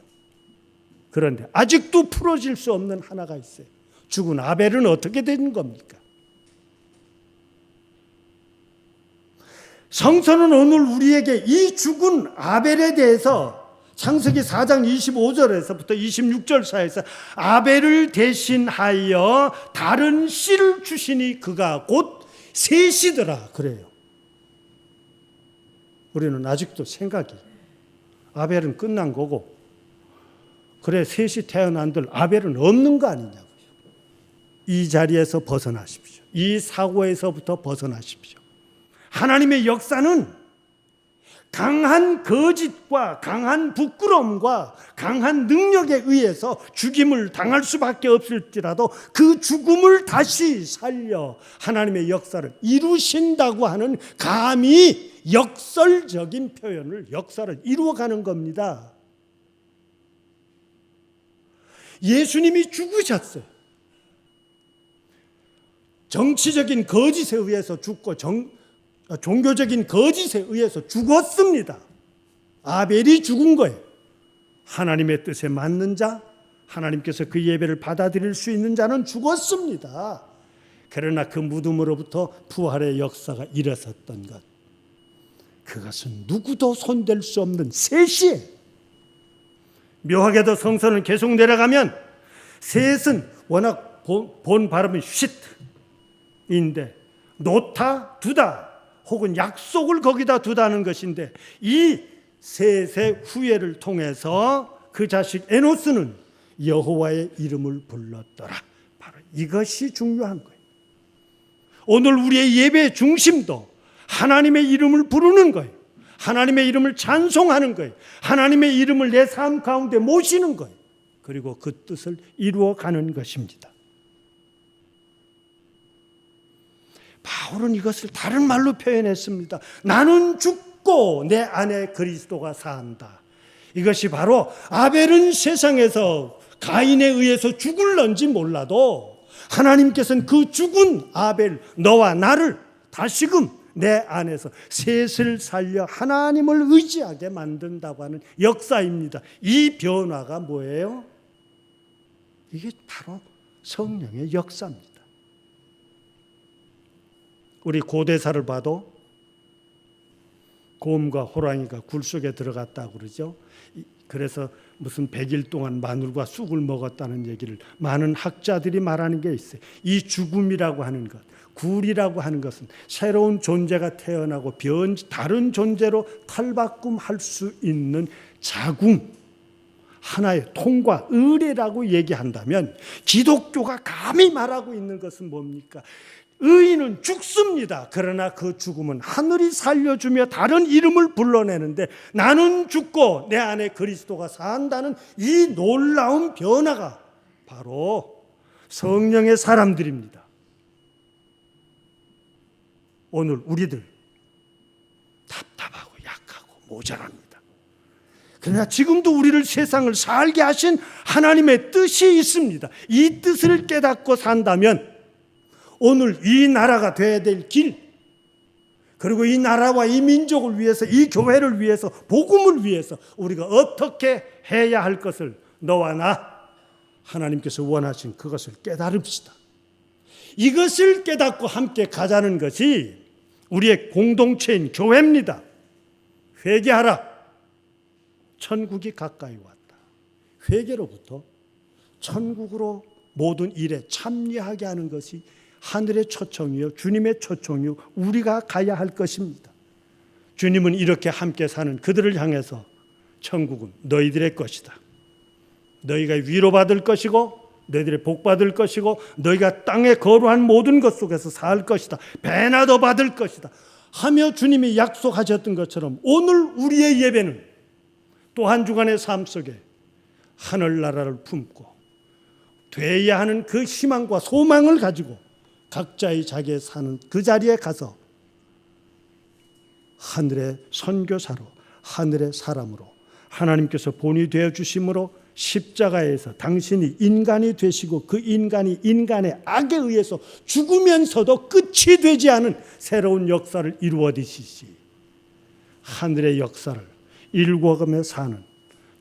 그런데 아직도 풀어질 수 없는 하나가 있어요. 죽은 아벨은 어떻게 된 겁니까? 성서는 오늘 우리에게 이 죽은 아벨에 대해서 창세기 4장 25절에서부터 26절 사이에서 아벨을 대신하여 다른 씨를 주시니 그가 곧 셋이더라 그래요. 우리는 아직도 생각이 아벨은 끝난 거고 그래 셋이 태어난들 아벨은 없는 거 아니냐고요. 이 자리에서 벗어나십시오. 이 사고에서부터 벗어나십시오. 하나님의 역사는 강한 거짓과 강한 부끄러움과 강한 능력에 의해서 죽임을 당할 수밖에 없을지라도 그 죽음을 다시 살려 하나님의 역사를 이루신다고 하는 감히 역설적인 표현을 역사를 이루어가는 겁니다. 예수님이 죽으셨어요. 정치적인 거짓에 의해서 죽고 종교적인 거짓에 의해서 죽었습니다. 아벨이 죽은 거예요. 하나님의 뜻에 맞는 자, 하나님께서 그 예배를 받아들일 수 있는 자는 죽었습니다. 그러나 그 무덤으로부터 부활의 역사가 일어섰던 것, 그것은 누구도 손댈 수 없는 셋이에요. 묘하게도 성서는 계속 내려가면 셋은 워낙 본 발음이 쉿인데 놓다, 두다 혹은 약속을 거기다 두다는 것인데 이 셋의 후예를 통해서 그 자식 에노스는 여호와의 이름을 불렀더라. 바로 이것이 중요한 거예요. 오늘 우리의 예배의 중심도 하나님의 이름을 부르는 거예요. 하나님의 이름을 찬송하는 거예요. 하나님의 이름을 내 삶 가운데 모시는 거예요. 그리고 그 뜻을 이루어가는 것입니다. 바울은 이것을 다른 말로 표현했습니다. 나는 죽고 내 안에 그리스도가 산다. 이것이 바로 아벨은 세상에서 가인에 의해서 죽을런지 몰라도 하나님께서는 그 죽은 아벨 너와 나를 다시금 내 안에서 셋을 살려 하나님을 의지하게 만든다고 하는 역사입니다. 이 변화가 뭐예요? 이게 바로 성령의 역사입니다. 우리 고대사를 봐도 곰과 호랑이가 굴 속에 들어갔다고 그러죠. 그래서 무슨 100일 동안 마늘과 쑥을 먹었다는 얘기를 많은 학자들이 말하는 게 있어요. 이 죽음이라고 하는 것, 굴이라고 하는 것은 새로운 존재가 태어나고 다른 존재로 탈바꿈할 수 있는 자궁, 하나의 통과, 의례라고 얘기한다면 기독교가 감히 말하고 있는 것은 뭡니까? 의인은 죽습니다. 그러나 그 죽음은 하늘이 살려주며 다른 이름을 불러내는데 나는 죽고 내 안에 그리스도가 산다는 이 놀라운 변화가 바로 성령의 사람들입니다. 오늘 우리들 답답하고 약하고 모자랍니다. 그러나 지금도 우리를 세상을 살게 하신 하나님의 뜻이 있습니다. 이 뜻을 깨닫고 산다면 오늘 이 나라가 돼야 될 길, 그리고 이 나라와 이 민족을 위해서, 이 교회를 위해서, 복음을 위해서 우리가 어떻게 해야 할 것을 너와 나 하나님께서 원하신 그것을 깨달읍시다. 이것을 깨닫고 함께 가자는 것이 우리의 공동체인 교회입니다. 회개하라. 천국이 가까이 왔다. 회개로부터 천국으로 모든 일에 참여하게 하는 것이 하늘의 초청이요 주님의 초청이요 우리가 가야 할 것입니다. 주님은 이렇게 함께 사는 그들을 향해서 천국은 너희들의 것이다. 너희가 위로받을 것이고 너희들의 복받을 것이고 너희가 땅에 거루한 모든 것 속에서 살 것이다. 배나도 받을 것이다 하며 주님이 약속하셨던 것처럼 오늘 우리의 예배는 또 한 주간의 삶 속에 하늘나라를 품고 돼야 하는 그 희망과 소망을 가지고 각자의 자기의 사는 그 자리에 가서 하늘의 선교사로, 하늘의 사람으로, 하나님께서 본이 되어 주심으로 십자가에서 당신이 인간이 되시고 그 인간이 인간의 악에 의해서 죽으면서도 끝이 되지 않은 새로운 역사를 이루어내시지 하늘의 역사를 일궈가며 사는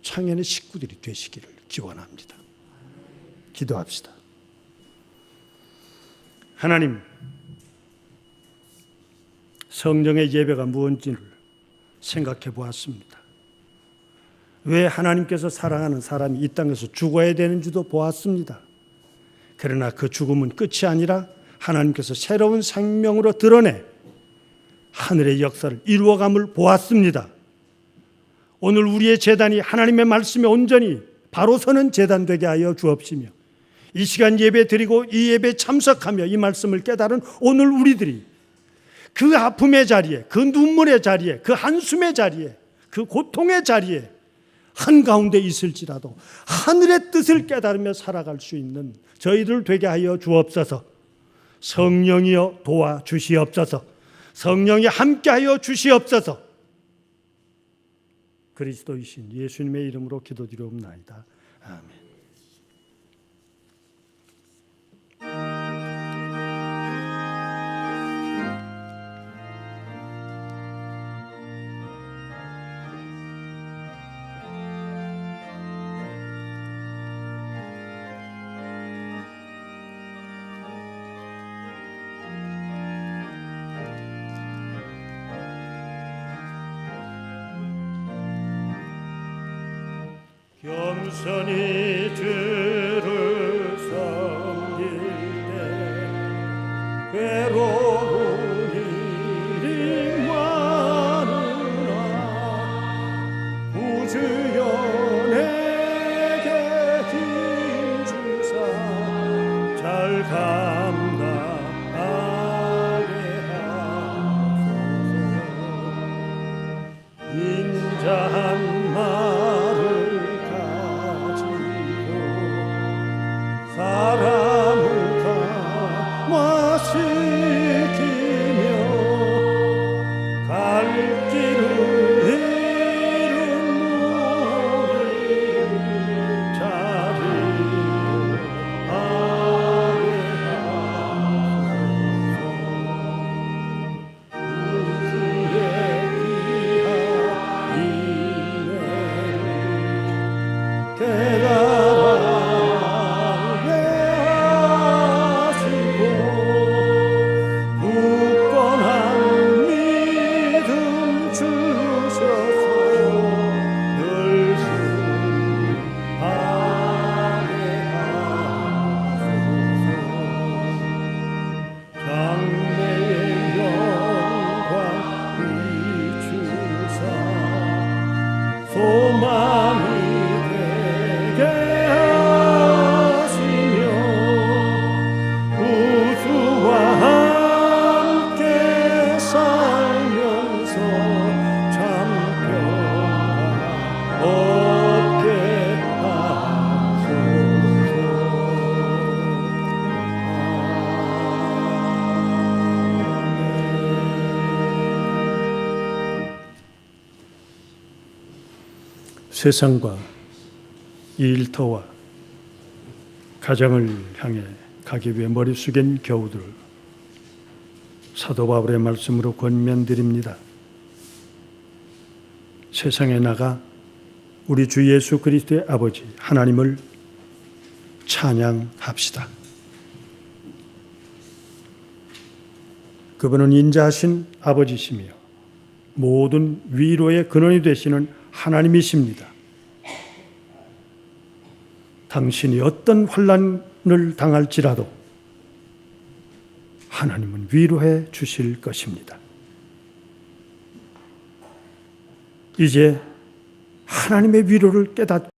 청년의 식구들이 되시기를 기원합니다. 기도합시다. 하나님, 성령의 예배가 무엇인지를 생각해 보았습니다. 왜 하나님께서 사랑하는 사람이 이 땅에서 죽어야 되는지도 보았습니다. 그러나 그 죽음은 끝이 아니라 하나님께서 새로운 생명으로 드러내 하늘의 역사를 이루어감을 보았습니다. 오늘 우리의 제단이 하나님의 말씀에 온전히 바로 서는 제단 되게 하여 주옵시며 이 시간 예배 드리고 이 예배에 참석하며 이 말씀을 깨달은 오늘 우리들이 그 아픔의 자리에, 그 눈물의 자리에, 그 한숨의 자리에, 그 고통의 자리에 한가운데 있을지라도 하늘의 뜻을 깨달으며 살아갈 수 있는 저희들 되게 하여 주옵소서. 성령이여 도와주시옵소서. 성령이 함께하여 주시옵소서. 그리스도이신 예수님의 이름으로 기도드리옵나이다. 아멘. 겸손히 주를 섬길 때 괴로운 일이 많으나 구주여 내게 힘주사 잘 감당하게 하소서. 인자한 말을 사람을 감화시키며 갈 길을 잃은 무리 자리로 하게 하소서. 우주의 귀한 인내를 깨달아 소망이 되게 하시며 우주와 함께 살면서 참 평화 얻게 하소서. 세상과 이 일터와 가정을 향해 가기 위해 머리 숙인 교우들 사도 바울의 말씀으로 권면드립니다. 세상에 나가 우리 주 예수 그리스도의 아버지 하나님을 찬양합시다. 그분은 인자하신 아버지시며 모든 위로의 근원이 되시는 하나님이십니다. 당신이 어떤 환난을 당할지라도 하나님은 위로해 주실 것입니다. 이제 하나님의 위로를 깨닫고